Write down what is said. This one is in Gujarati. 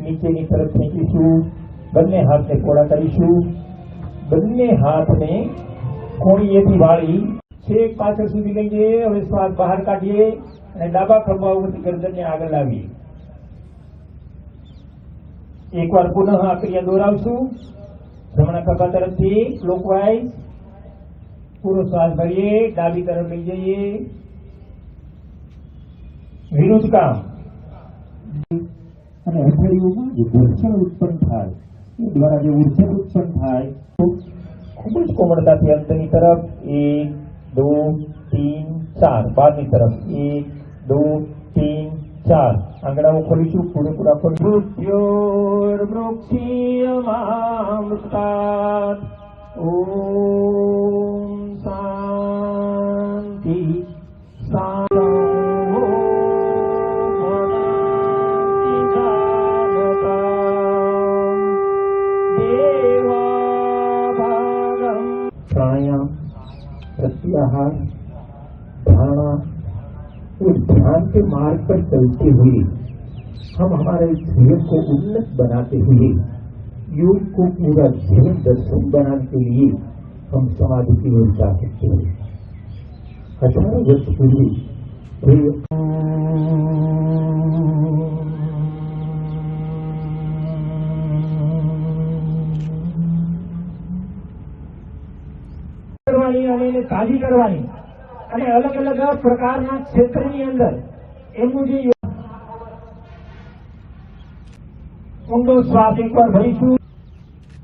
નીચેની તરફ ફેંકીશું, બંને હાથને કોડા કરીશું, બંને હાથને કોણીએથી વાળી છેક પાછળ સુધી લઈ જઈએ. હવે શ્વાસ બહાર કાઢીએ અને ડાબા ખભા ઉપરથી ગરદનને આગળ લાવીએ. એકવાર પુનઃ આ ક્રિયા દોહરાવશું. જમણા ખભા તરફથી ક્લોકવાઇઝ પૂરો શ્વાસ ભરીએ, ડાબી તરફ લઈ જઈએ. વિરુદ્ધ કામ. અને હથેળીઓમાં જે ઘર્ષણ ઉત્પન્ન થાય એ દ્વારા જે ઉર્જા ઉત્પન્ન થાય ખૂબ જ કોમળતાથી અંતની તરફ 1 2 3 4, બહારની તરફ 1 2 3 4. આંગળાઓ ખોલીશું, પૂરેપૂરા ખોલીશું. મૃત્યોર્મૃક્ષીયમામૃતાत्. ઓમ શાંતિ શાંતિ. प्राणायाम, प्रत्याहार, धारणा, उस ध्यान के मार्ग पर चलते हुए हम हमारे जीवन को उन्नत बनाते हुए योग को पूरा जीवन दर्शन बनाने के लिए हम समाधि की ओर जा सकते हैं. हजारों वर्ष पूर्व તાજી કરવાની અને અલગ અલગ પ્રકારના ક્ષેત્રની અંદર એમનું જે ઊંડો શ્વાસ એકવાર ભરીશું.